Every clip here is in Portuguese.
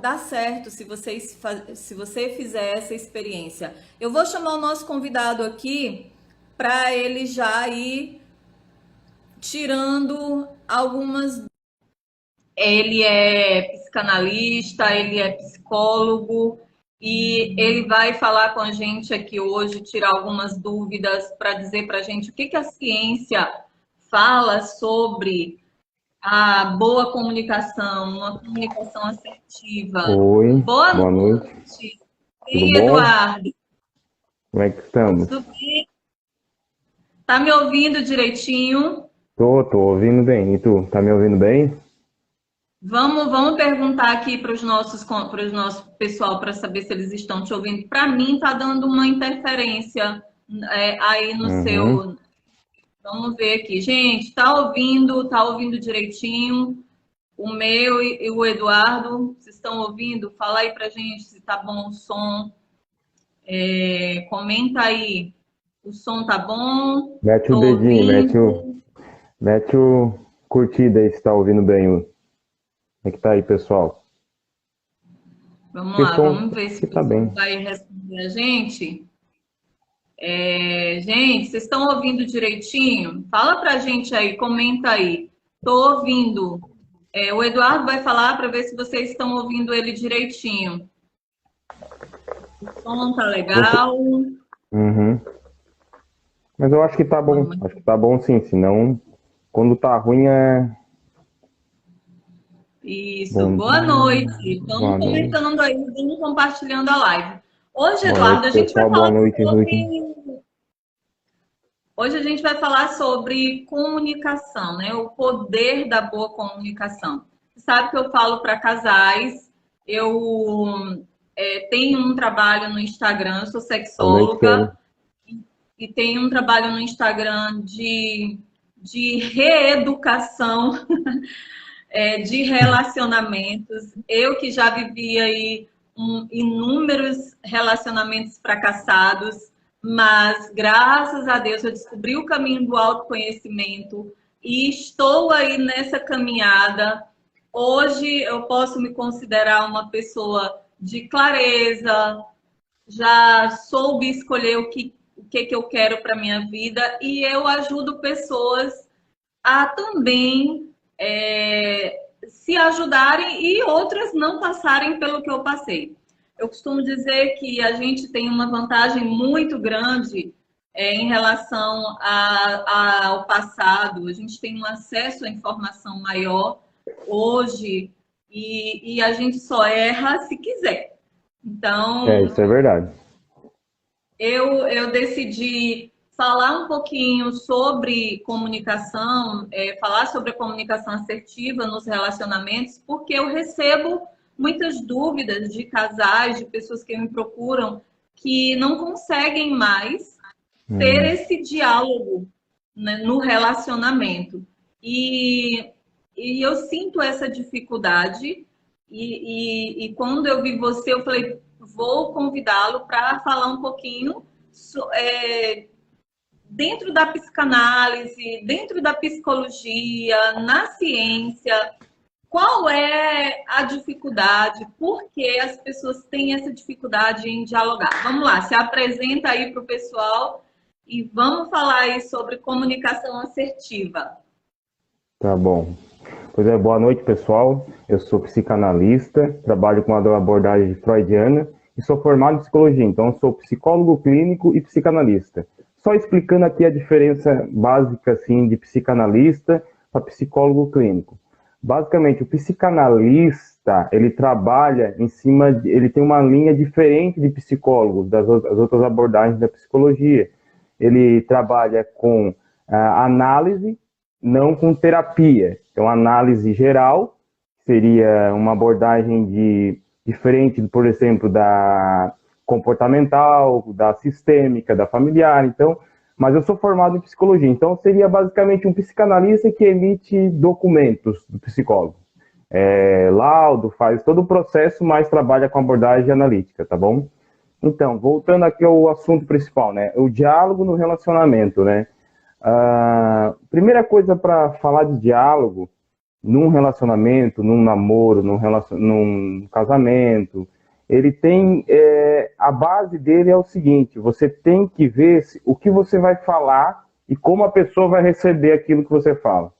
dar certo se você fizer essa experiência. Eu vou chamar o nosso convidado aqui para ele já ir tirando algumas. Ele é psicanalista, ele é psicólogo e ele vai falar com a gente aqui hoje, tirar algumas dúvidas para dizer para a gente o que que a ciência fala sobre a boa comunicação, uma comunicação assertiva. Oi, Boa boa noite. noite. Tudo E bom? Eduardo, Como é que estamos? tudo bem? Tá me ouvindo direitinho? Tô ouvindo bem. E tu, tá me ouvindo bem? Vamos perguntar aqui para os nossos pessoal para saber se eles estão te ouvindo. Para mim tá dando uma interferência aí no Uhum. seu. Vamos ver aqui, gente. Tá ouvindo direitinho? O meu e o Eduardo, vocês estão ouvindo? Fala aí pra gente se tá bom o som. Comenta aí. O som tá bom? Mete o Tô dedinho, ouvindo. mete o curtida aí se tá ouvindo bem. Como é que tá aí, pessoal? Vamos Que lá, som vamos ver se que o tá pessoal bem. vai responder a gente. Gente, vocês estão ouvindo direitinho? Fala pra gente aí, comenta aí. Tô ouvindo. O Eduardo vai falar para ver se vocês estão ouvindo ele direitinho. O som tá Você... legal. Uhum. Mas eu acho que tá bom. Vamos. Acho que tá bom sim, senão quando tá ruim é Isso, bom. boa noite. Vamos Boa noite. comentando aí, vamos compartilhando a live. Hoje, Boa Eduardo, noite, a gente vai pessoal. Boa falar noite, noite. sobre. Hoje a gente vai falar sobre comunicação, né? O poder da boa comunicação. Você sabe que eu falo para casais, eu tenho um trabalho no Instagram, eu sou Boa noite, Kelly. sexóloga e tenho um trabalho no Instagram de reeducação de relacionamentos. Eu que já vivi aí inúmeros relacionamentos fracassados, mas graças a Deus eu descobri o caminho do autoconhecimento e estou aí nessa caminhada. Hoje eu posso me considerar uma pessoa de clareza, já soube escolher o que eu quero para minha vida e eu ajudo pessoas a também se ajudarem e outras não passarem pelo que eu passei. Eu costumo dizer que a gente tem uma vantagem muito grande em relação ao passado. A gente tem um acesso à informação maior hoje e a gente só erra se quiser. Então, Isso é verdade. eu decidi falar um pouquinho sobre comunicação, falar sobre a comunicação assertiva nos relacionamentos, porque eu recebo muitas dúvidas de casais, de pessoas que me procuram, que não conseguem mais ter Hum. esse diálogo, né, no relacionamento. E eu sinto essa dificuldade, e quando eu vi você, eu falei, vou convidá-lo para falar um pouquinho dentro da psicanálise, dentro da psicologia, na ciência, qual é a dificuldade, por que as pessoas têm essa dificuldade em dialogar. Vamos lá, se apresenta aí para o pessoal e vamos falar aí sobre comunicação assertiva. Tá bom. Pois é, boa noite, pessoal. Eu sou psicanalista, trabalho com a abordagem freudiana e sou formado em psicologia, então sou psicólogo clínico e psicanalista. Só explicando aqui a diferença básica assim de psicanalista para psicólogo clínico. Basicamente, o psicanalista, ele trabalha em cima, ele tem uma linha diferente de psicólogos, das outras abordagens da psicologia. Ele trabalha com análise, não com terapia. Então, análise geral seria uma abordagem diferente, por exemplo, da comportamental, da sistêmica, da familiar. Então, mas eu sou formado em psicologia, então seria basicamente um psicanalista que emite documentos do psicólogo. Laudo, faz todo o processo, mas trabalha com abordagem analítica, tá bom? Então, voltando aqui ao assunto principal, né? O diálogo no relacionamento, né? Primeira coisa para falar de diálogo num relacionamento, num namoro, num casamento, ele tem, a base dele é o seguinte: você tem que ver o que você vai falar e como a pessoa vai receber aquilo que você fala.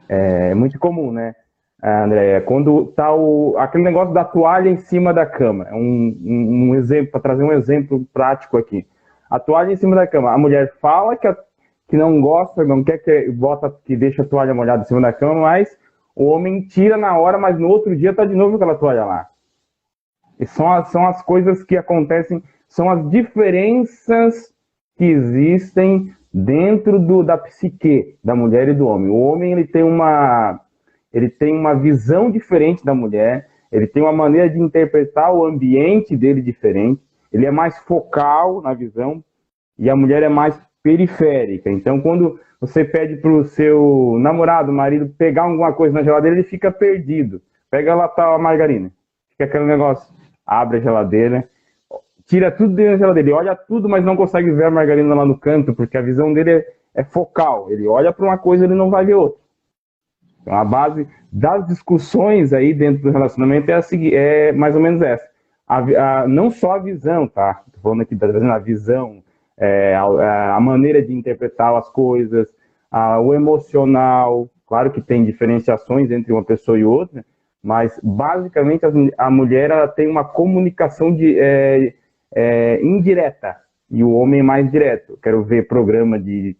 É muito comum, né, André? Quando tá aquele negócio da toalha em cima da cama, um exemplo, para trazer um exemplo prático aqui. A toalha em cima da cama, a mulher fala que não gosta, não quer que deixa a toalha molhada em cima da cama, mas o homem tira na hora, mas no outro dia tá de novo aquela toalha lá. E são as coisas que acontecem, são as diferenças que existem dentro da psique da mulher e do homem. O homem ele tem uma visão diferente da mulher, ele tem uma maneira de interpretar o ambiente dele diferente, ele é mais focal na visão e a mulher é mais periférica. Então, quando você pede para o seu namorado, marido, pegar alguma coisa na geladeira, ele fica perdido. Pega lá a margarina, fica aquele negócio, abre a geladeira, tira tudo dentro da geladeira, ele olha tudo, mas não consegue ver a margarina lá no canto, porque a visão dele é focal. Ele olha para uma coisa, ele não vai ver outra. Então, a base das discussões aí dentro do relacionamento é mais ou menos essa. Não só a visão, tá? Tô falando aqui da visão, a maneira de interpretar as coisas, o emocional. Claro que tem diferenciações entre uma pessoa e outra, mas basicamente a mulher ela tem uma comunicação indireta e o homem é mais direto. Quero ver programa de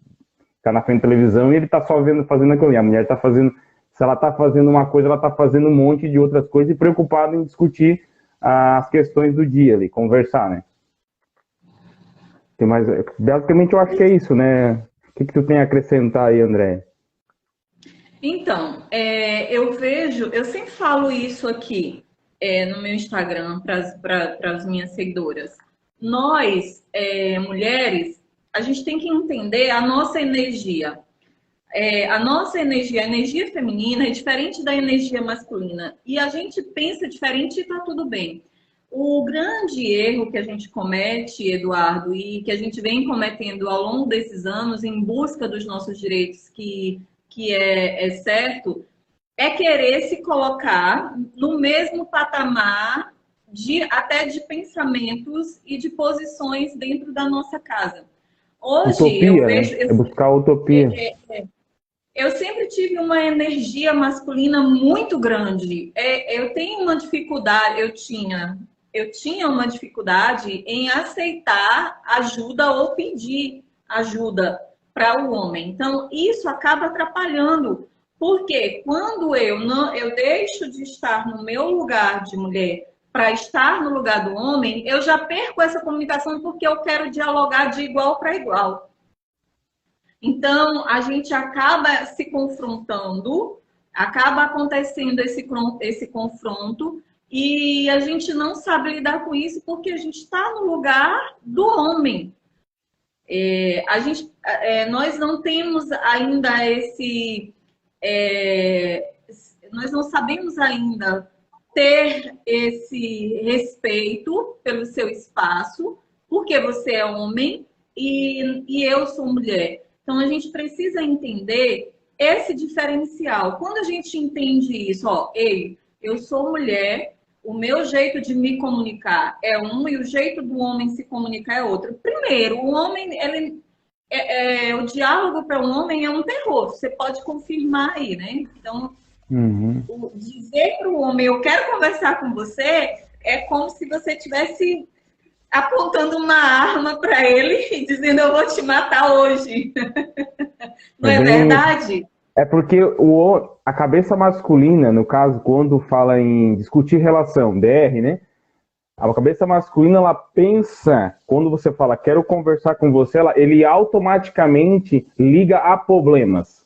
tá na frente da televisão e ele tá só fazendo aquilo ali. A mulher tá fazendo, se ela tá fazendo uma coisa, ela tá fazendo um monte de outras coisas e preocupada em discutir as questões do dia ali, conversar, né? Mas basicamente eu acho que é isso, né? O que tu tem a acrescentar aí, André? Então, eu sempre falo isso aqui no meu Instagram para as minhas seguidoras. Nós, mulheres, a gente tem que entender a nossa energia. A energia feminina é diferente da energia masculina. E a gente pensa diferente e está tudo bem. O grande erro que a gente comete, Eduardo, e que a gente vem cometendo ao longo desses anos em busca dos nossos direitos, que é certo, é querer se colocar no mesmo patamar até de pensamentos e de posições dentro da nossa casa. Hoje, utopia, eu vejo... né? É buscar a utopia. Eu sempre tive uma energia masculina muito grande. Eu tenho uma dificuldade, eu tinha uma dificuldade em aceitar ajuda ou pedir ajuda para o homem. Então, isso acaba atrapalhando. Porque quando eu deixo de estar no meu lugar de mulher para estar no lugar do homem, eu já perco essa comunicação porque eu quero dialogar de igual para igual. Então, a gente acaba se confrontando, acaba acontecendo esse confronto e a gente não sabe lidar com isso porque a gente está no lugar do homem. Nós não temos ainda nós não sabemos ainda ter esse respeito pelo seu espaço, porque você é homem e eu sou mulher. Então, a gente precisa entender esse diferencial. Quando a gente entende isso, eu sou mulher, o meu jeito de me comunicar é um e o jeito do homem se comunicar é outro. Primeiro, o homem, o diálogo para um homem é um terror. Você pode confirmar aí, né? Então, dizer para o homem, eu quero conversar com você, é como se você estivesse apontando uma arma para ele e dizendo, eu vou te matar hoje. Não é verdade? É porque a cabeça masculina, no caso, quando fala em discutir relação, DR, né? A cabeça masculina, ela pensa, quando você fala, quero conversar com você, ele automaticamente liga a problemas.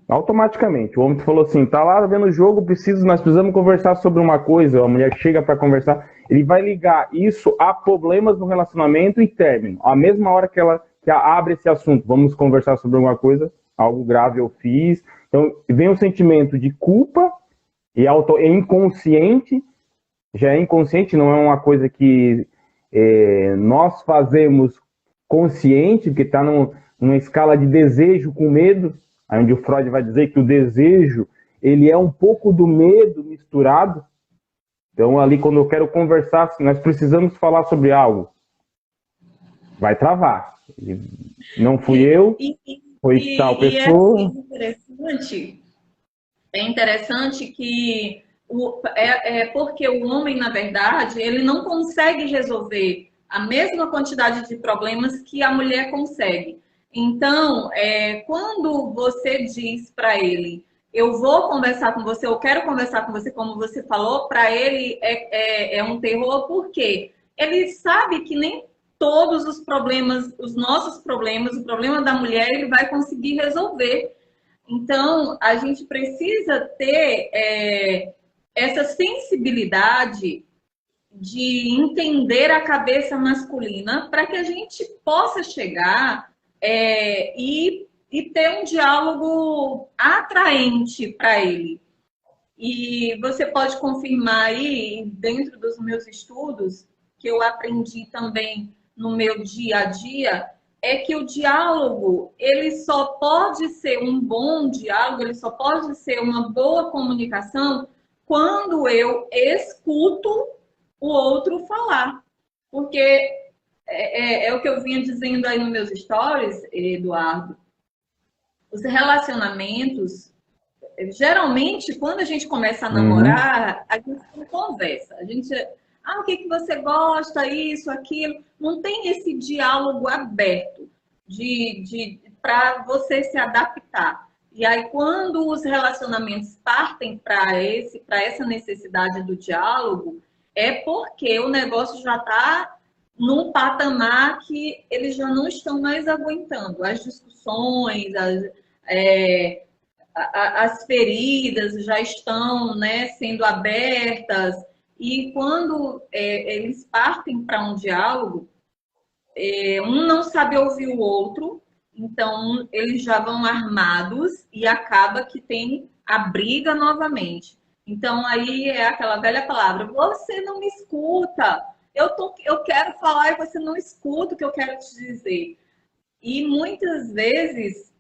Automaticamente. O homem falou assim, tá lá vendo o jogo, nós precisamos conversar sobre uma coisa, a mulher chega para conversar, ele vai ligar isso a problemas no relacionamento e término. A mesma hora que ela abre esse assunto, vamos conversar sobre alguma coisa, algo grave eu fiz. Então, vem o sentimento de culpa e é inconsciente, já é inconsciente, não é uma coisa que nós fazemos consciente, porque está numa escala de desejo com medo. aí onde o Freud vai dizer que o desejo, ele é um pouco do medo misturado. Então, ali, quando eu quero conversar, nós precisamos falar sobre algo, vai travar. Não fui eu, foi tal pessoa. É interessante que porque o homem, na verdade, ele não consegue resolver a mesma quantidade de problemas que a mulher consegue. Então, quando você diz para ele, eu vou conversar com você, eu quero conversar com você, como você falou, para ele é um terror, porque ele sabe que nem todos os problemas, os nossos problemas, o problema da mulher, ele vai conseguir resolver. Então, a gente precisa ter essa sensibilidade de entender a cabeça masculina para que a gente possa chegar e ter um diálogo atraente para ele. E você pode confirmar aí, dentro dos meus estudos, que eu aprendi também no meu dia a dia, é que o diálogo, ele só pode ser um bom diálogo, ele só pode ser uma boa comunicação quando eu escuto o outro falar. Porque é o que eu vinha dizendo aí nos meus stories, Eduardo. Os relacionamentos, geralmente, quando a gente começa a namorar, a gente não conversa. A gente, o que você gosta, isso, aquilo. Não tem esse diálogo aberto para você se adaptar. E aí, quando os relacionamentos partem para essa necessidade do diálogo, é porque o negócio já está num patamar que eles já não estão mais aguentando. As discussões, as feridas já estão, né, sendo abertas. E quando eles partem para um diálogo, um não sabe ouvir o outro, então eles já vão armados e acaba que tem a briga novamente. Então aí é aquela velha palavra, você não me escuta, eu quero falar e você não escuta o que eu quero te dizer. E muitas vezes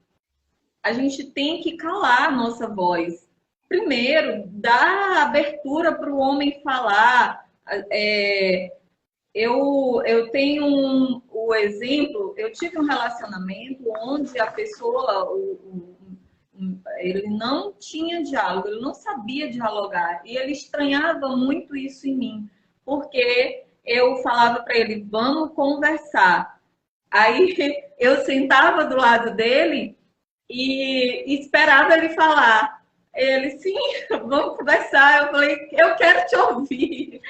a gente tem que calar a nossa voz. Primeiro, dar abertura para o homem falar. Eu tenho o exemplo, eu tive um relacionamento onde a pessoa, ele não tinha diálogo, ele não sabia dialogar, e ele estranhava muito isso em mim, porque eu falava para ele, vamos conversar. Aí eu sentava do lado dele e esperava ele falar. Ele, sim, vamos conversar. Eu falei, eu quero te ouvir.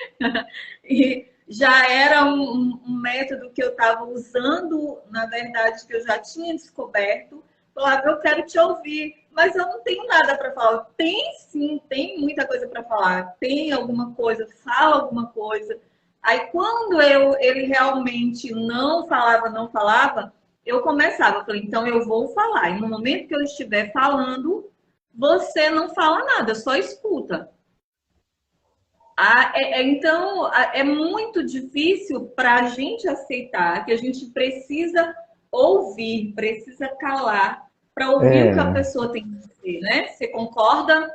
E já era um método que eu estava usando, na verdade, que eu já tinha descoberto. Falava, eu quero te ouvir, mas eu não tenho nada para falar. Tem sim, tem muita coisa para falar. Tem alguma coisa, fala alguma coisa. Aí quando ele realmente não falava, eu começava. Eu falei, então eu vou falar. E no momento que eu estiver falando, você não fala nada, só escuta. Então, é muito difícil para a gente aceitar que a gente precisa ouvir, precisa calar para ouvir o que a pessoa tem que dizer, né? Você concorda?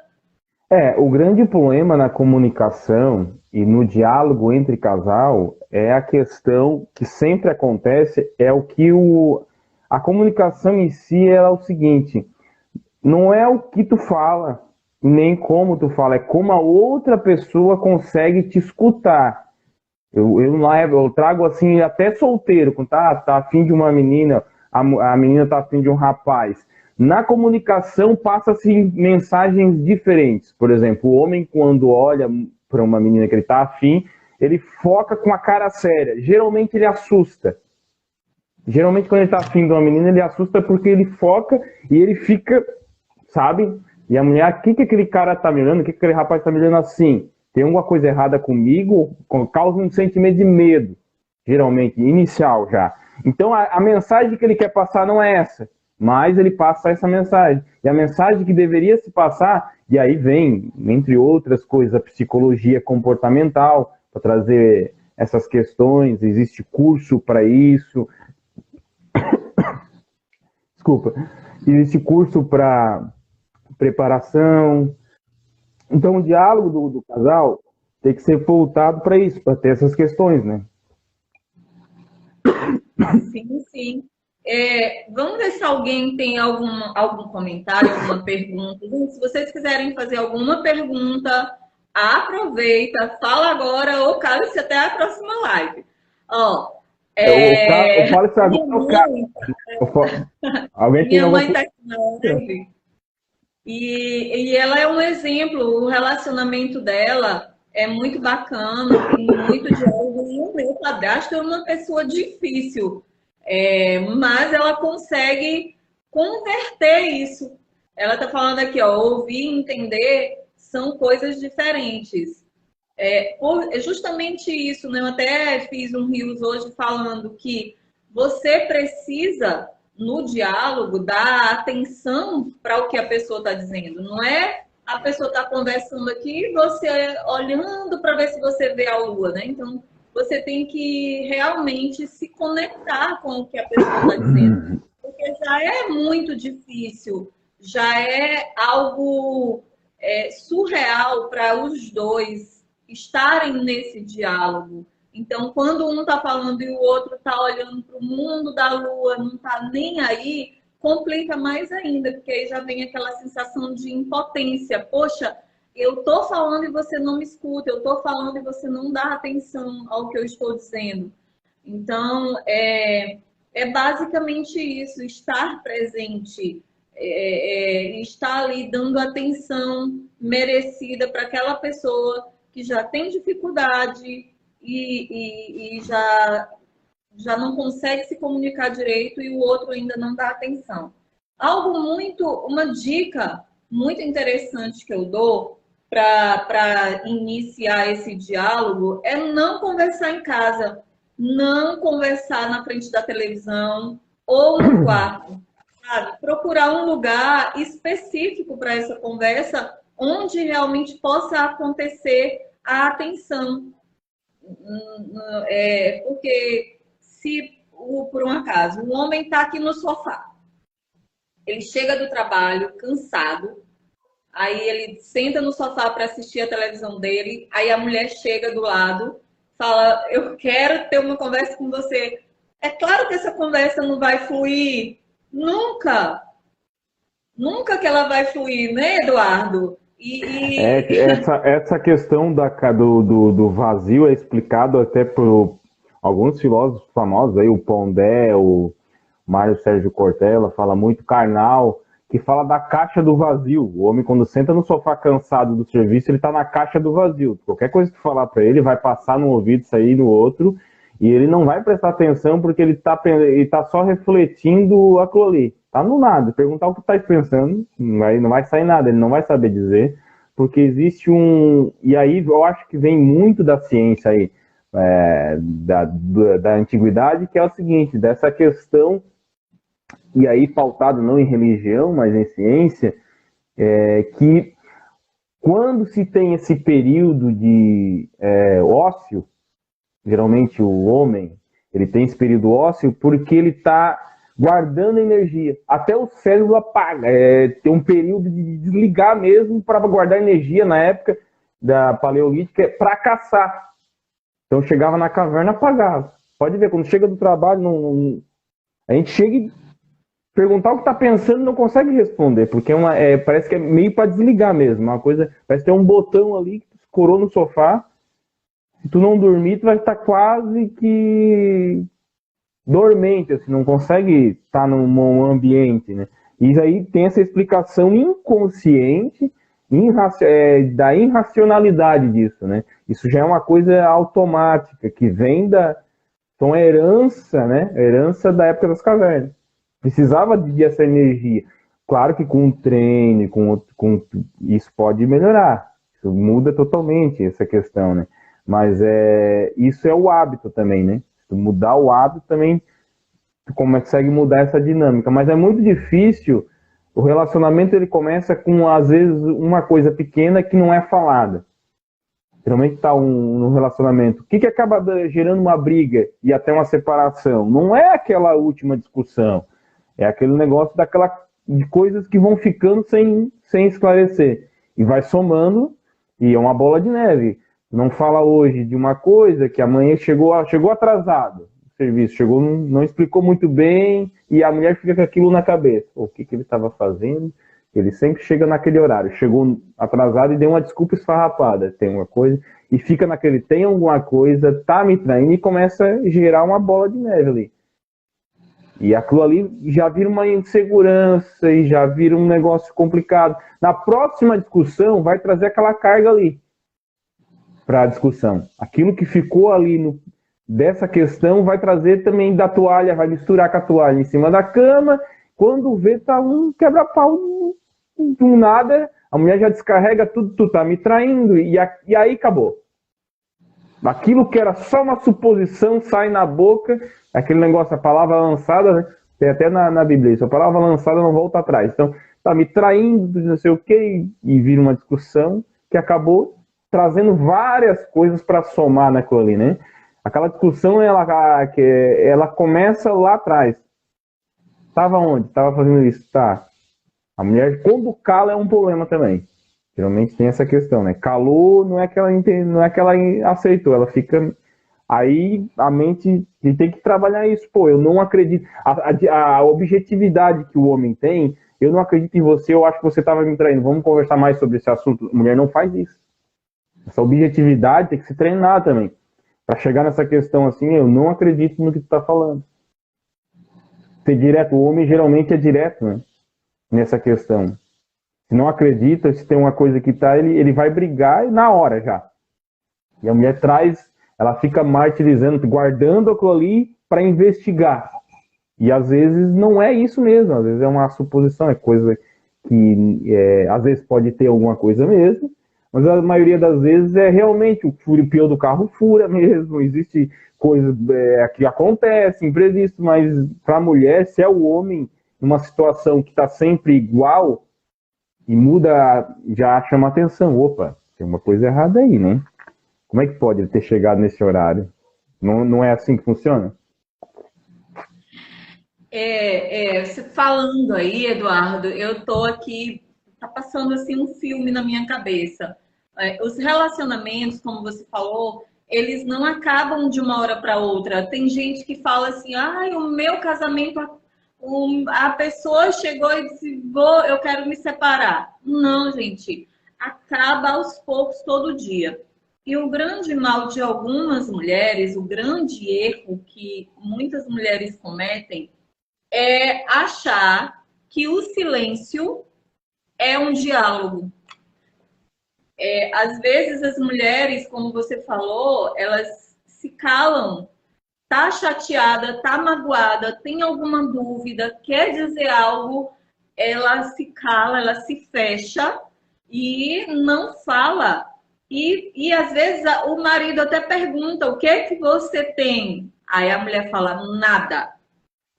O grande problema na comunicação e no diálogo entre casal é a questão que sempre acontece, é o que a comunicação em si é o seguinte, não é o que tu fala, nem como tu fala, é como a outra pessoa consegue te escutar. Eu trago assim, até solteiro, quando tá afim de uma menina, a menina tá afim de um rapaz. Na comunicação, passa-se mensagens diferentes. Por exemplo, o homem, quando olha para uma menina que ele tá afim, ele foca com a cara séria. Geralmente, ele assusta. Geralmente, quando ele tá afim de uma menina, ele assusta porque ele foca e ele fica, sabe? E a mulher, o que aquele cara tá me olhando? O que aquele rapaz tá me olhando assim? Tem alguma coisa errada comigo? Causa um sentimento de medo, geralmente, inicial já. Então, a mensagem que ele quer passar não é essa, mas ele passa essa mensagem. E a mensagem que deveria se passar, e aí vem, entre outras coisas, a psicologia comportamental, para trazer essas questões, existe curso para isso. Desculpa. existe curso para preparação. Então, o diálogo do casal tem que ser voltado para isso, para ter essas questões, né? Sim, sim. Vamos ver se alguém tem algum comentário, alguma pergunta. Gente, se vocês quiserem fazer alguma pergunta, aproveita, fala agora ou cale-se até a próxima live. Ó, Eu falo isso agora. Alguém tem minha alguma mãe está aqui na live e ela é um exemplo. O relacionamento dela é muito bacana, tem muito diálogo. E o meu padrasto é uma pessoa difícil. Mas ela consegue converter isso. Ela está falando aqui, ó, ouvir e entender são coisas diferentes. É justamente isso, né? Eu até fiz um Reels hoje falando que você precisa, no diálogo, dar atenção para o que a pessoa está dizendo. Não é a pessoa está conversando aqui e você olhando para ver se você vê a lua, né? Então, você tem que realmente se conectar com o que a pessoa está dizendo. Porque já é muito difícil, já é algo surreal para os dois estarem nesse diálogo. Então, quando um está falando e o outro está olhando para o mundo da lua, não está nem aí, complica mais ainda, porque aí já vem aquela sensação de impotência. Poxa, eu estou falando e você não me escuta, eu estou falando e você não dá atenção ao que eu estou dizendo. Então, é basicamente isso, estar presente, estar ali dando atenção merecida para aquela pessoa que já tem dificuldade e já não consegue se comunicar direito e o outro ainda não dá atenção. Uma dica muito interessante que eu dou para iniciar esse diálogo é não conversar em casa, não conversar na frente da televisão ou no quarto, sabe? Procurar um lugar específico para essa conversa onde realmente possa acontecer a atenção. Porque se, por um acaso, o homem está aqui no sofá, ele chega do trabalho cansado, aí ele senta no sofá para assistir a televisão dele, aí a mulher chega do lado, fala, eu quero ter uma conversa com você. É claro que essa conversa não vai fluir nunca. Nunca que ela vai fluir, né, Eduardo? Essa questão do vazio é explicado até por alguns filósofos famosos, aí, o Pondé, o Mário Sérgio Cortella, fala muito Karnal, que fala da caixa do vazio. O homem, quando senta no sofá cansado do serviço, ele está na caixa do vazio. Qualquer coisa que tu falar para ele, vai passar num ouvido, sair no outro, e ele não vai prestar atenção porque ele tá só refletindo aquilo ali. Tá no nada. Perguntar o que tá pensando, não vai sair nada, ele não vai saber dizer, porque existe e aí eu acho que vem muito da ciência aí, da antiguidade, que é o seguinte, dessa questão, e aí pautado não em religião, mas em ciência, que quando se tem esse período de ócio, geralmente o homem, ele tem esse período ósseo porque ele está guardando energia. Até o cérebro apaga. Tem um período de desligar mesmo para guardar energia na época da paleolítica para caçar. Então chegava na caverna, apagava. Pode ver, quando chega do trabalho, a gente chega e perguntar o que está pensando não consegue responder, porque parece que é meio para desligar mesmo. Uma coisa, parece que tem um botão ali que escorou no sofá. Se tu não dormir, tu vai estar quase que dormente, assim, não consegue estar num ambiente, né? E aí tem essa explicação inconsciente da irracionalidade disso, né? Isso já é uma coisa automática, que vem então, herança, né? Herança da época das cavernas. Precisava essa energia. Claro que com treino, isso pode melhorar. Isso muda totalmente essa questão, né? Mas isso é o hábito também, né? Se mudar o hábito também, tu consegue mudar essa dinâmica. Mas é muito difícil. O relacionamento ele começa com, às vezes, uma coisa pequena que não é falada. Geralmente está no relacionamento. O que acaba gerando uma briga e até uma separação? Não é aquela última discussão. É aquele negócio daquela de coisas que vão ficando sem esclarecer. E vai somando, e é uma bola de neve. Não fala hoje de uma coisa que amanhã chegou atrasado. O serviço chegou, não explicou muito bem, e a mulher fica com aquilo na cabeça. O que ele estava fazendo? Ele sempre chega naquele horário. Chegou atrasado e deu uma desculpa esfarrapada. Tem uma coisa, e fica naquele, tem alguma coisa, tá me traindo, e começa a gerar uma bola de neve ali. E aquilo ali já vira uma insegurança e já vira um negócio complicado. Na próxima discussão, vai trazer aquela carga ali para a discussão. Aquilo que ficou ali dessa questão vai trazer também da toalha, vai misturar com a toalha em cima da cama. Quando vê, tá um quebra-pau do nada, a mulher já descarrega tudo, tu tá me traindo, e aí acabou. Aquilo que era só uma suposição sai na boca, aquele negócio, a palavra lançada, né? Tem até na Bíblia isso, a palavra lançada não volta atrás. Então, tá me traindo, não sei o quê, e vira uma discussão que acabou trazendo várias coisas para somar naquilo ali, né? Aquela discussão, ela começa lá atrás. Tava onde? Tava fazendo isso, tá. A mulher, quando cala, é um problema também. Geralmente tem essa questão, né? Calou, não é que ela aceitou, ela fica... Aí a mente tem que trabalhar isso. Pô, eu não acredito... A objetividade que o homem tem, eu não acredito em você, eu acho que você estava me traindo. Vamos conversar mais sobre esse assunto. A mulher não faz isso. Essa objetividade tem que se treinar também. Para chegar nessa questão assim, eu não acredito no que tu tá falando. Ser direto, o homem geralmente é direto, né? Nessa questão. Se não acredita, se tem uma coisa que tá, ele vai brigar na hora já. E a mulher ela fica martirizando, guardando aquilo ali para investigar. E às vezes não é isso mesmo, às vezes é uma suposição, é coisa que às vezes pode ter alguma coisa mesmo, mas a maioria das vezes é realmente o pneu do carro fura mesmo, existe coisas que acontecem, imprevisto, mas para a mulher, se é o homem numa situação que está sempre igual e muda, já chama atenção. Opa, tem uma coisa errada aí, né? Como é que pode ele ter chegado nesse horário? Não é assim que funciona? Você falando aí, Eduardo, eu tô aqui, tá passando assim um filme na minha cabeça. Os relacionamentos, como você falou, eles não acabam de uma hora para outra. Tem gente que fala assim, o meu casamento, a pessoa chegou e disse, eu quero me separar. Não, gente, acaba aos poucos todo dia. E o grande mal de algumas mulheres, o grande erro que muitas mulheres cometem é achar que o silêncio é um diálogo. Às vezes as mulheres, como você falou, elas se calam, tá chateada, tá magoada, tem alguma dúvida, quer dizer algo, ela se cala, ela se fecha e não fala. E às vezes o marido até pergunta, o que é que você tem? Aí a mulher fala, nada.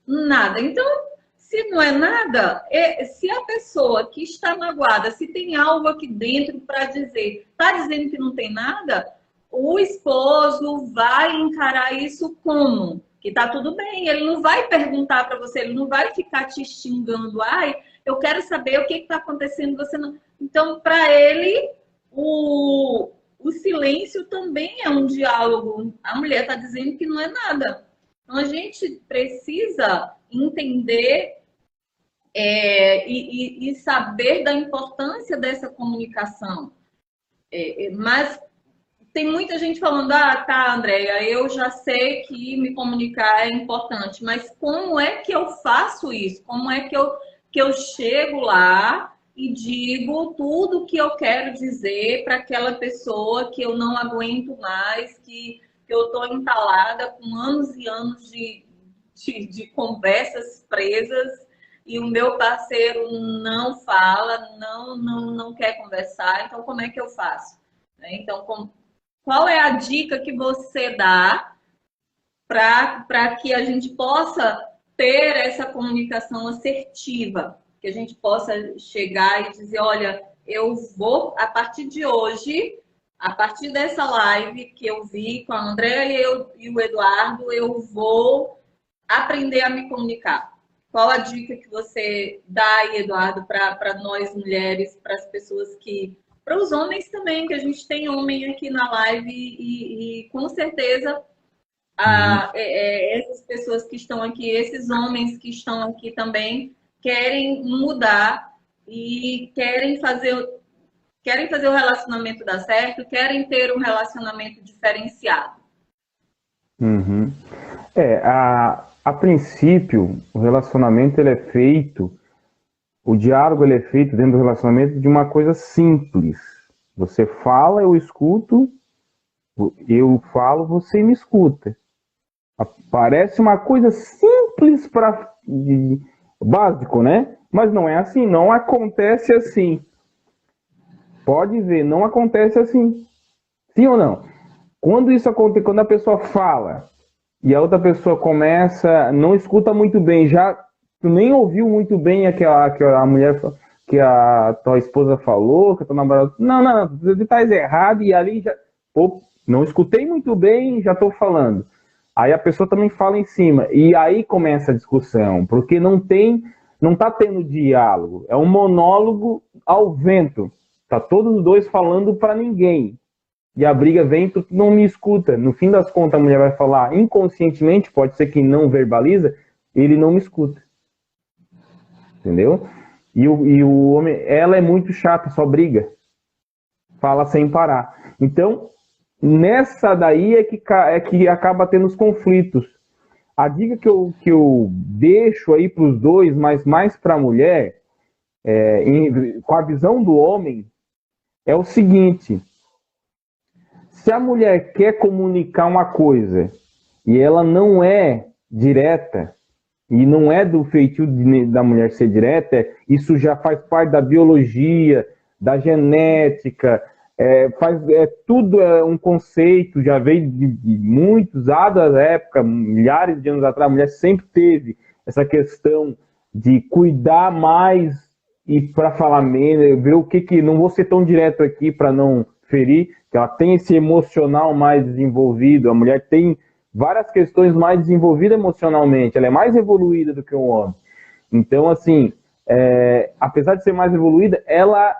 Nada. Então, se não é nada, se a pessoa que está magoada, se tem algo aqui dentro para dizer, está dizendo que não tem nada, o esposo vai encarar isso como? Que tá tudo bem. Ele não vai perguntar para você, ele não vai ficar te xingando. Eu quero saber o que está acontecendo, você não. Então, para ele, o silêncio também é um diálogo. A mulher está dizendo que não é nada. Então, a gente precisa entender e saber da importância dessa comunicação. Mas tem muita gente falando, tá, Andréia, eu já sei que me comunicar é importante, mas como é que eu faço isso? Como é que eu chego lá e digo tudo o que eu quero dizer para aquela pessoa que eu não aguento mais, que eu estou entalada com anos e anos de conversas presas e o meu parceiro não fala, não quer conversar, então como é que eu faço? Então, qual é a dica que você dá para que a gente possa ter essa comunicação assertiva? Que a gente possa chegar e dizer, olha, eu vou, a partir de hoje, a partir dessa live que eu vi com a Andréa e o Eduardo, eu vou aprender a me comunicar. Qual a dica que você dá aí, Eduardo, para nós mulheres, para as pessoas que... Para os homens também, que a gente tem homem aqui na live e com certeza essas pessoas que estão aqui, esses homens que estão aqui também, querem mudar e querem fazer o relacionamento dar certo, querem ter um relacionamento diferenciado. Uhum. A princípio, o relacionamento ele é feito, o diálogo ele é feito dentro do relacionamento de uma coisa simples. Você fala, eu escuto, eu falo, você me escuta. Parece uma coisa simples básico, né? Mas não é assim, não acontece assim. Pode ver, não acontece assim. Sim ou não? Quando isso acontece, quando a pessoa fala e a outra pessoa começa, não escuta muito bem, já tu nem ouviu muito bem a mulher, que a tua esposa falou, que a tua namorada... Não, você tá errado e ali já... Pô, não escutei muito bem, já tô falando. Aí a pessoa também fala em cima. E aí começa a discussão, porque não tá tendo diálogo. É um monólogo ao vento. Tá todos os dois falando para ninguém. E a briga vem, tu não me escuta. No fim das contas, a mulher vai falar inconscientemente, pode ser que não verbaliza, ele não me escuta. Entendeu? E o homem, ela é muito chata, só briga. Fala sem parar. Então, nessa daí é que acaba tendo os conflitos. A dica que eu deixo aí para os dois, mas mais para a mulher, com a visão do homem, é o seguinte: se a mulher quer comunicar uma coisa e ela não é direta, e não é do feitio da mulher ser direta, isso já faz parte da biologia, da genética, tudo é um conceito, já veio de muitos anos da época, milhares de anos atrás, a mulher sempre teve essa questão de cuidar mais e para falar menos, ver o que não vou ser tão direto aqui para não ferir, que ela tem esse emocional mais desenvolvido, a mulher tem várias questões mais desenvolvidas emocionalmente, ela é mais evoluída do que o homem. Então, assim, apesar de ser mais evoluída, ela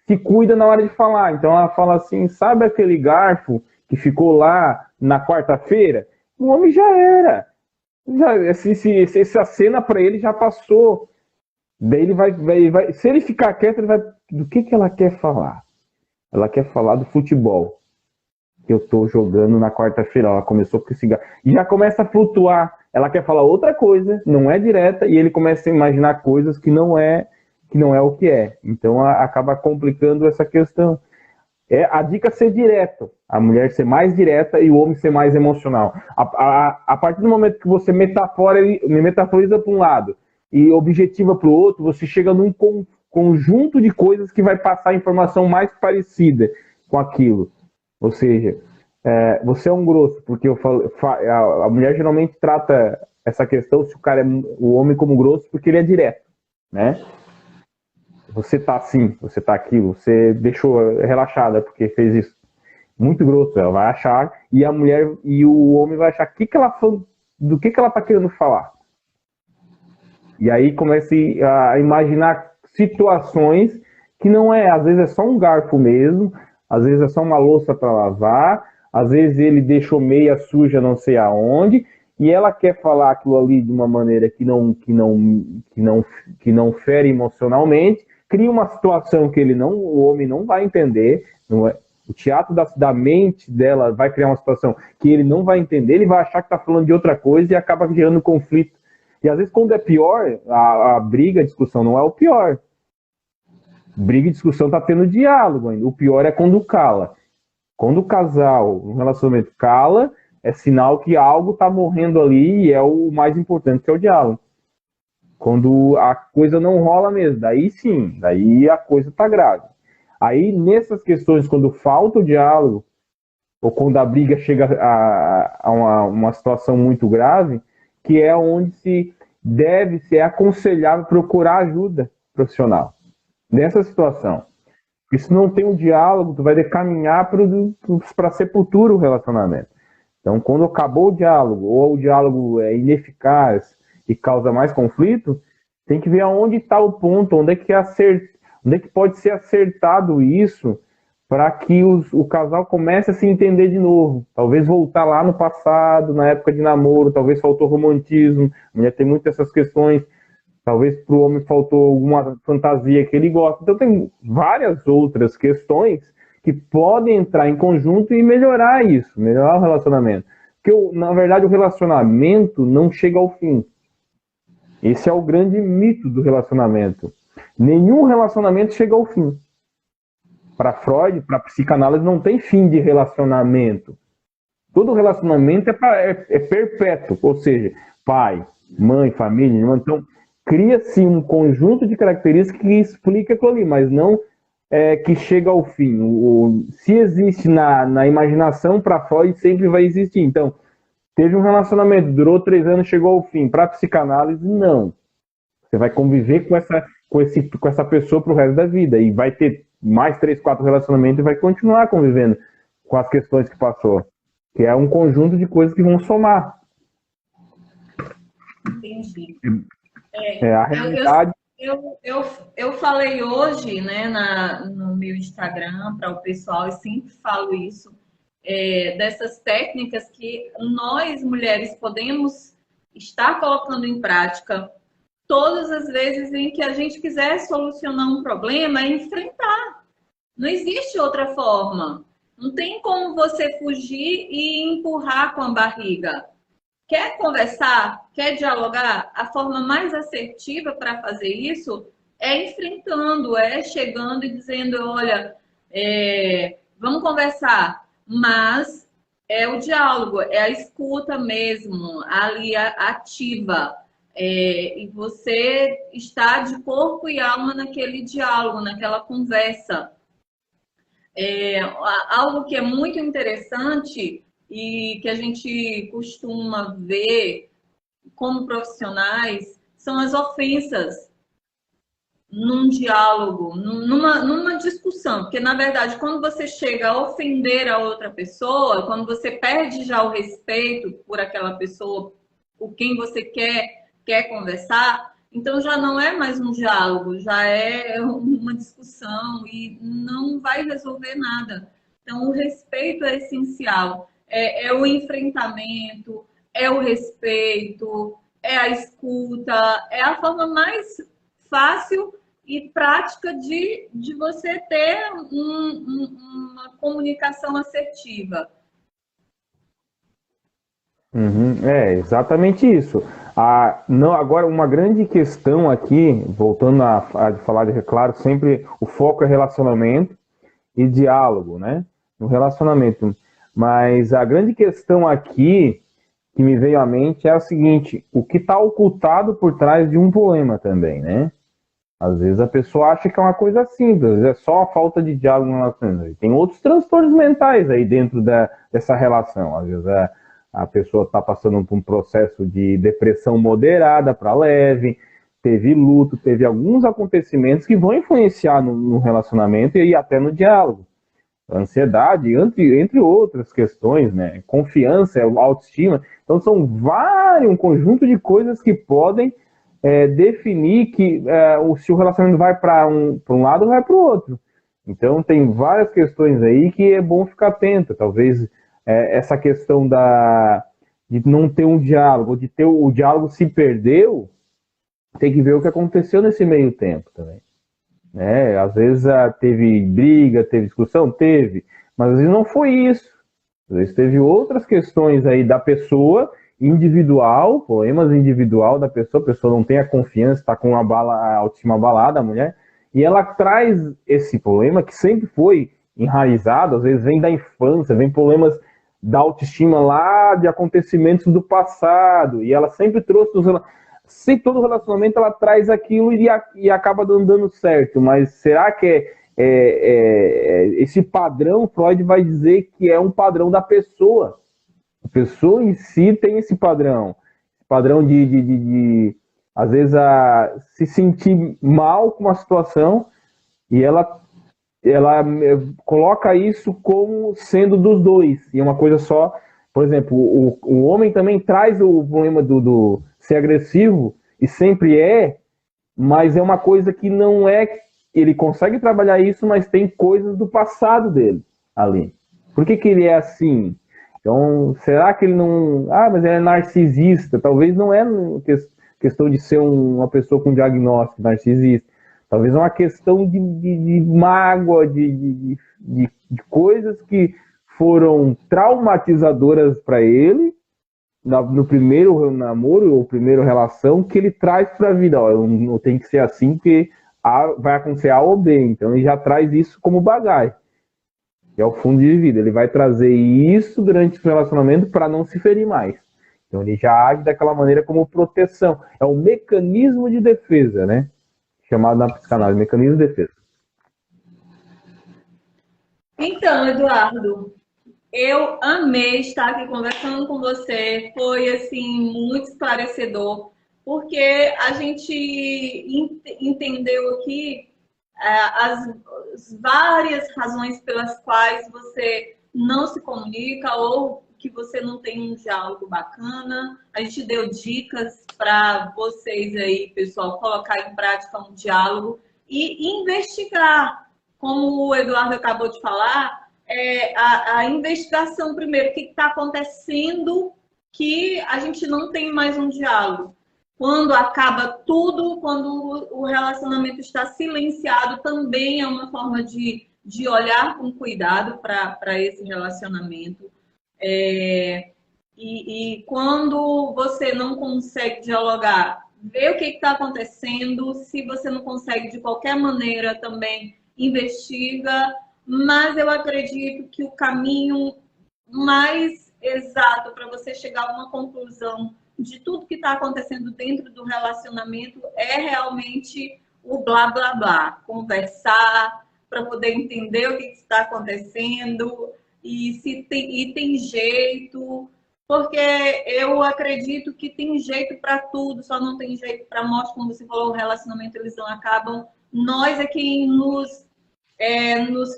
se cuida na hora de falar. Então ela fala assim, sabe aquele garfo que ficou lá na quarta-feira? O homem já era. Essa cena para ele já passou. Daí ele vai, se ele ficar quieto, ele vai... Do que ela quer falar? Ela quer falar do futebol que eu tô jogando na quarta-feira. Ela começou com esse garfo. E já começa a flutuar. Ela quer falar outra coisa, não é direta, e ele começa a imaginar coisas que não é o que é. Então acaba complicando essa questão. A dica é ser direto, a mulher ser mais direta e o homem ser mais emocional. A partir do momento que você metaforiza para um lado e objetiva para o outro, você chega num conjunto de coisas que vai passar a informação mais parecida com aquilo. Ou seja, você é um grosso, porque a mulher geralmente trata essa questão, se o homem como grosso, porque ele é direto, né? Você tá assim, você tá aquilo, você deixou relaxada porque fez isso. Muito grosso, ela vai achar, e a mulher e o homem vai achar do que ela tá querendo falar. E aí começa a imaginar situações que não às vezes é só um garfo mesmo, às vezes é só uma louça para lavar, às vezes ele deixou meia suja não sei aonde, e ela quer falar aquilo ali de uma maneira que não fere emocionalmente, cria uma situação que o homem não vai entender, o teatro da mente dela vai criar uma situação que ele não vai entender, ele vai achar que está falando de outra coisa e acaba gerando conflito. E às vezes quando é pior, a briga, a discussão não é o pior. Briga e discussão está tendo diálogo ainda. O pior é quando cala. Quando o casal, um relacionamento cala, é sinal que algo está morrendo ali e é o mais importante, que é o diálogo. Quando a coisa não rola mesmo, daí sim, daí a coisa está grave. Aí nessas questões, quando falta o diálogo, ou quando a briga chega a uma situação muito grave, que é onde é aconselhável procurar ajuda profissional. Nessa situação. Porque se não tem um diálogo, tu vai caminhar para a sepultura o relacionamento. Então, quando acabou o diálogo, ou o diálogo é ineficaz, e causa mais conflito, tem que ver aonde está o ponto, onde é que pode ser acertado isso para que o casal comece a se entender de novo. Talvez voltar lá no passado, na época de namoro, talvez faltou romantismo, a mulher tem muitas essas questões, talvez para o homem faltou alguma fantasia que ele gosta. Então tem várias outras questões que podem entrar em conjunto e melhorar isso, melhorar o relacionamento. Porque, na verdade, o relacionamento não chega ao fim. Esse é o grande mito do relacionamento. Nenhum relacionamento chega ao fim. Para Freud, para psicanálise, não tem fim de relacionamento. Todo relacionamento é perpétuo, ou seja, pai, mãe, família, irmão. Então, cria-se um conjunto de características que explica aquilo ali, mas não que chega ao fim. Se existe na imaginação, para Freud sempre vai existir. Então, teve um relacionamento, durou 3 anos, chegou ao fim. Para psicanálise, não. Você vai conviver com essa pessoa para o resto da vida e vai ter mais 3, 4 relacionamentos e vai continuar convivendo com as questões que passou. Que é um conjunto de coisas que vão somar. Entendi. A realidade... Eu falei hoje, né, no meu Instagram para o pessoal, e sempre falo isso, dessas técnicas que nós, mulheres, podemos estar colocando em prática todas as vezes em que a gente quiser solucionar um problema, é enfrentar. Não existe outra forma. Não tem como você fugir e empurrar com a barriga. Quer conversar? Quer dialogar? A forma mais assertiva para fazer isso é enfrentando, é chegando e dizendo, olha, vamos conversar, mas é o diálogo, é a escuta mesmo, ali ativa. E você está de corpo e alma naquele diálogo, naquela conversa. Algo que é muito interessante e que a gente costuma ver como profissionais são as ofensas num diálogo, numa discussão. Porque, na verdade, quando você chega a ofender a outra pessoa, quando você perde já o respeito por aquela pessoa, por quem você quer conversar, então já não é mais um diálogo, já é uma discussão e não vai resolver nada. Então, o respeito é essencial. É o enfrentamento, é o respeito, é a escuta, é a forma mais fácil e prática de você ter uma comunicação assertiva. Exatamente isso. Não, agora, uma grande questão aqui, voltando a falar de claro, sempre o foco é relacionamento e diálogo, né? No relacionamento. Mas a grande questão aqui que me veio à mente é a seguinte: o que está ocultado por trás de um problema também, né? Às vezes a pessoa acha que é uma coisa simples, é só a falta de diálogo no relacionamento. Tem outros transtornos mentais aí dentro dessa relação. Às vezes a pessoa está passando por um processo de depressão moderada para leve, teve luto, teve alguns acontecimentos que vão influenciar no relacionamento e até no diálogo. Ansiedade, entre outras questões, né? Confiança, autoestima. Então são um conjunto de coisas que podem definir que se o relacionamento vai para um lado ou vai para o outro. Então tem várias questões aí que é bom ficar atento. Talvez essa questão de não ter um diálogo, de ter o diálogo se perdeu, tem que ver o que aconteceu nesse meio tempo também. Às vezes teve briga, teve discussão, teve, mas às vezes não foi isso. Às vezes teve outras questões aí da pessoa individual, problemas individual da pessoa, a pessoa não tem a confiança, está com a autoestima abalada, a mulher, e ela traz esse problema que sempre foi enraizado, às vezes vem da infância, vem problemas da autoestima lá de acontecimentos do passado, e ela sempre trouxe se todo relacionamento ela traz aquilo e acaba dando certo, mas será que esse padrão, Freud vai dizer que é um padrão da pessoa. A pessoa em si tem esse padrão de às vezes se sentir mal com uma situação e ela coloca isso como sendo dos dois, e é uma coisa só Por exemplo, o homem também traz o problema do ser agressivo, e sempre mas é uma coisa que não é. Ele consegue trabalhar isso, mas tem coisas do passado dele ali. Por que ele é assim? Então, será que ele não. Ah, mas ele é narcisista. Talvez não é questão de ser uma pessoa com diagnóstico narcisista. Talvez é uma questão de mágoa, de coisas que foram traumatizadoras para ele no primeiro namoro ou primeira relação, que ele traz para a vida. Ó, eu tenho que ser assim porque vai acontecer A ou B. Então ele já traz isso como bagagem. É o fundo de vida. Ele vai trazer isso durante o relacionamento para não se ferir mais. Então ele já age daquela maneira como proteção. É um mecanismo de defesa, né? Chamado na psicanálise, mecanismo de defesa. Então, Eduardo, eu amei estar aqui conversando com você. Foi, assim, muito esclarecedor, porque a gente entendeu aqui as várias razões pelas quais você não se comunica ou que você não tem um diálogo bacana. A gente deu dicas para vocês aí, pessoal, colocar em prática um diálogo e investigar. Como o Eduardo acabou de falar, a investigação primeiro, o que está acontecendo que a gente não tem mais um diálogo. Quando acaba tudo, quando o relacionamento está silenciado, também é uma forma de olhar com cuidado para esse relacionamento. E quando você não consegue dialogar, ver o que está acontecendo. Se você não consegue de qualquer maneira, também investiga. Mas eu acredito que o caminho mais exato para você chegar a uma conclusão de tudo que está acontecendo dentro do relacionamento é realmente o blá blá blá, conversar para poder entender o que está acontecendo e se tem jeito, porque eu acredito que tem jeito para tudo, só não tem jeito para morte. Como você falou, o relacionamento eles não acabam. Nós é quem nos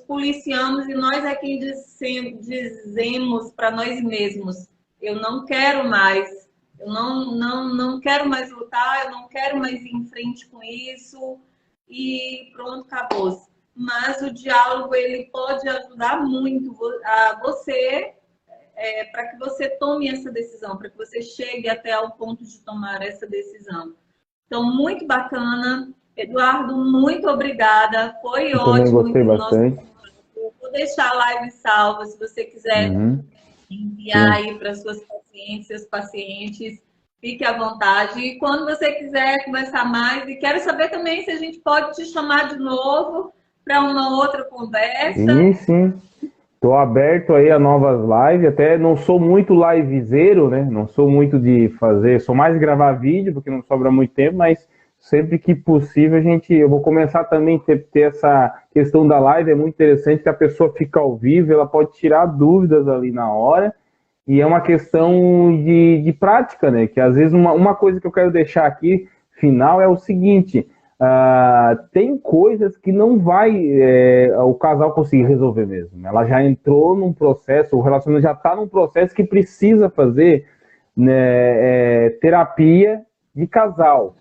policiamos e nós é quem dizemos para nós mesmos: eu não quero mais. Eu não quero mais lutar, eu não quero mais ir em frente com isso e pronto, acabou. Mas o diálogo ele pode ajudar muito a você, para que você tome essa decisão, para que você chegue até o ponto de tomar essa decisão. Então, muito bacana. Eduardo, muito obrigada. Foi Eu ótimo. também gostei bastante. Vou deixar a live salva, se você quiser enviar aí para suas pacientes, seus pacientes, fique à vontade. E quando você quiser conversar mais, e quero saber também se a gente pode te chamar de novo para uma outra conversa. Sim. Estou aberto aí a novas lives, até não sou muito livezeiro, né? Não sou muito de fazer, sou mais de gravar vídeo, porque não sobra muito tempo, mas sempre que possível eu vou começar também a ter essa questão da live. É muito interessante que a pessoa fica ao vivo, ela pode tirar dúvidas ali na hora, e é uma questão de prática, né? Que às vezes uma coisa que eu quero deixar aqui, final, é o seguinte: tem coisas que não vai o casal conseguir resolver mesmo. Ela já entrou num processo, o relacionamento já está num processo que precisa fazer, né, terapia de casal.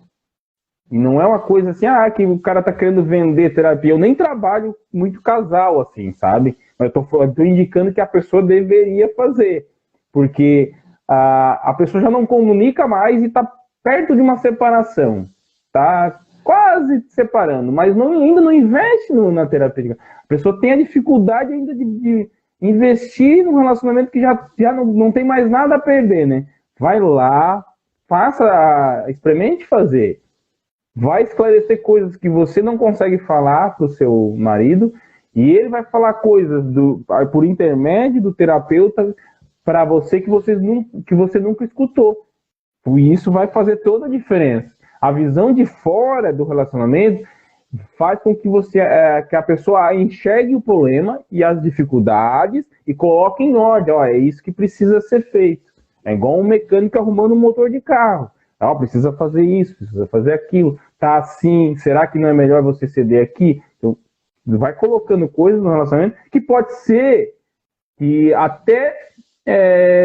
E não é uma coisa assim, que o cara tá querendo vender terapia. Eu nem trabalho muito casal, assim, sabe? Mas eu tô indicando que a pessoa deveria fazer. Porque a pessoa já não comunica mais e tá perto de uma separação. Tá quase separando, mas ainda não investe na terapia. A pessoa tem a dificuldade ainda de investir num relacionamento que já não tem mais nada a perder, né? Vai lá, experimente fazer. Vai esclarecer coisas que você não consegue falar para o seu marido, e ele vai falar coisas por intermédio do terapeuta para você que você nunca escutou. E isso vai fazer toda a diferença. A visão de fora do relacionamento faz com que que a pessoa enxergue o problema e as dificuldades e coloque em ordem. É isso que precisa ser feito. É igual um mecânico arrumando um motor de carro. Precisa fazer isso, precisa fazer aquilo. Tá assim, será que não é melhor você ceder aqui? Então, vai colocando coisas no relacionamento que pode ser que até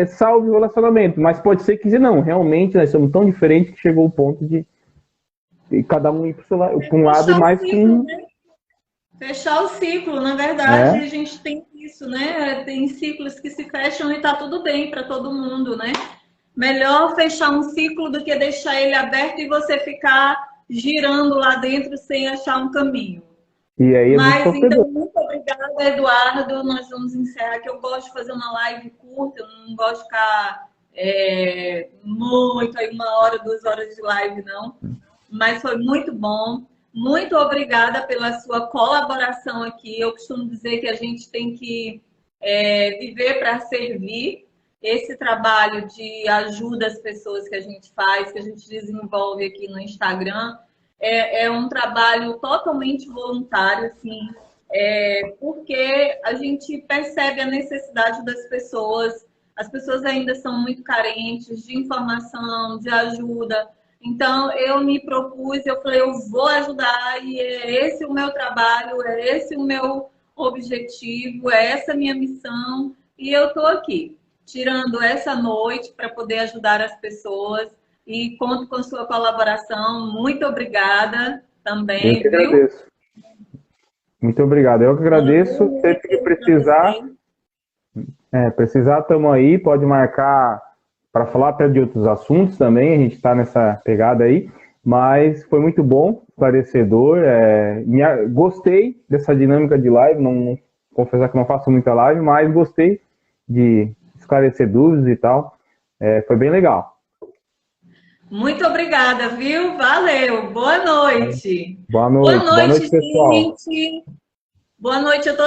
salve o relacionamento, mas pode ser que não, realmente nós somos tão diferentes que chegou o ponto de cada um ir para um lado Fechar o mais ciclo, com... né? Fechar o ciclo. Na verdade, É, a gente tem isso, né? Tem ciclos que se fecham e tá tudo bem para todo mundo, né? Melhor fechar um ciclo do que deixar ele aberto e você ficar girando lá dentro sem achar um caminho. e aí é muito Mas, sofredor. então, muito obrigada, Eduardo. Nós vamos encerrar, que eu gosto de fazer uma live curta, eu não gosto de ficar muito, aí 1 hora, 2 horas de live, não. Mas foi muito bom. Muito obrigada pela sua colaboração aqui. Eu costumo dizer que a gente tem que viver para servir. Esse trabalho de ajuda às pessoas que a gente faz, que a gente desenvolve aqui no Instagram, é um trabalho totalmente voluntário, assim, porque a gente percebe a necessidade das pessoas. As pessoas ainda são muito carentes de informação, de ajuda. Então, eu me propus, eu falei, eu vou ajudar, e é esse o meu trabalho, é esse o meu objetivo, é essa a minha missão, e eu estou aqui, tirando essa noite para poder ajudar as pessoas, e conto com sua colaboração. Muito obrigada Eu que também, viu? agradeço. Muito obrigado. Eu que Uma boa agradeço. noite Sempre que para precisar, você. estamos aí. Pode marcar para falar até de outros assuntos também. A gente está nessa pegada aí. Mas foi muito bom, esclarecedor. Gostei dessa dinâmica de live. Não confessar que não faço muita live, mas gostei de esclarecer dúvidas e tal. Foi bem legal. Muito obrigada, viu? Valeu. Boa noite. Boa Boa noite. Boa noite, noite, pessoal. gente. Boa noite a todos.